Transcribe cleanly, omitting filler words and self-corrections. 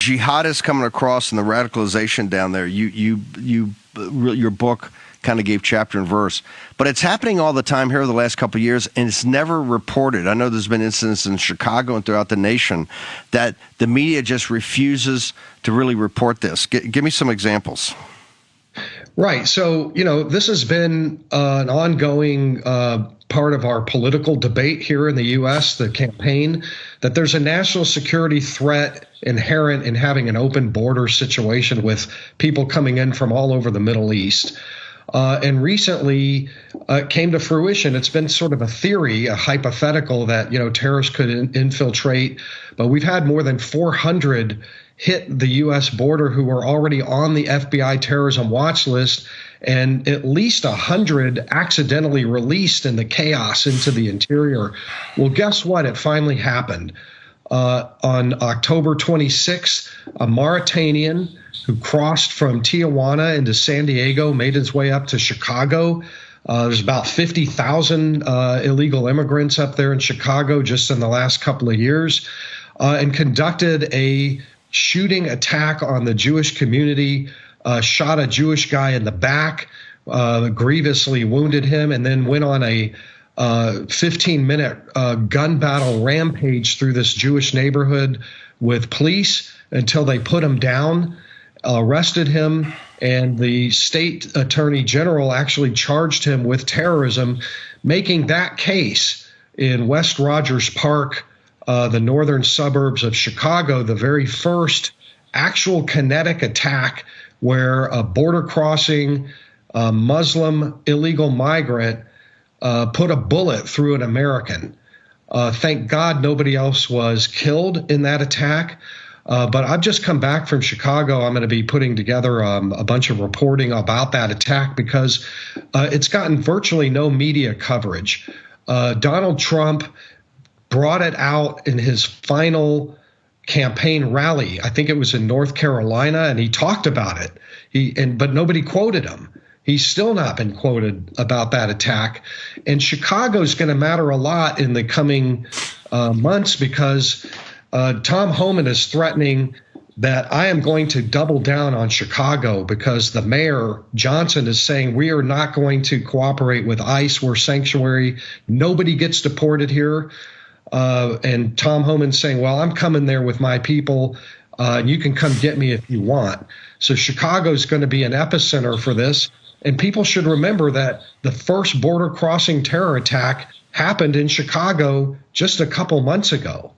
jihadists coming across and the radicalization down there. Your book kind of gave chapter and verse, but it's happening all the time here the last couple of years, and it's never reported. I know there's been incidents in Chicago and throughout the nation that the media just refuses to really report this. Give me some examples. Right. So, this has been an ongoing part of our political debate here in the U.S., the campaign, that there's a national security threat inherent in having an open border situation with people coming in from all over the Middle East. And recently it came to fruition. It's been sort of a theory, a hypothetical that, terrorists could infiltrate. But we've had more than 400 hit the U.S. border who were already on the FBI terrorism watch list, and at least 100 accidentally released in the chaos into the interior. Well, guess what? It finally happened. On October 26th, a Mauritanian who crossed from Tijuana into San Diego made his way up to Chicago. There's about 50,000 illegal immigrants up there in Chicago just in the last couple of years, and conducted a shooting attack on the Jewish community, shot a Jewish guy in the back, grievously wounded him, and then went on a 15-minute gun battle rampage through this Jewish neighborhood with police until they put him down, arrested him, and the state attorney general actually charged him with terrorism, making that case in West Rogers Park, the northern suburbs of Chicago, the very first actual kinetic attack where a border crossing Muslim illegal migrant put a bullet through an American. Thank God nobody else was killed in that attack. But I've just come back from Chicago. I'm going to be putting together a bunch of reporting about that attack because it's gotten virtually no media coverage. Donald Trump brought it out in his final campaign rally. I think it was in North Carolina, and he talked about it. But nobody quoted him. He's still not been quoted about that attack. And Chicago's going to matter a lot in the coming months because Tom Homan is threatening that I am going to double down on Chicago because the mayor, Johnson, is saying we are not going to cooperate with ICE. We're sanctuary. Nobody gets deported here. And Tom Homan's saying, well, I'm coming there with my people. You can come get me if you want. So Chicago's going to be an epicenter for this. And people should remember that the first border crossing terror attack happened in Chicago just a couple months ago.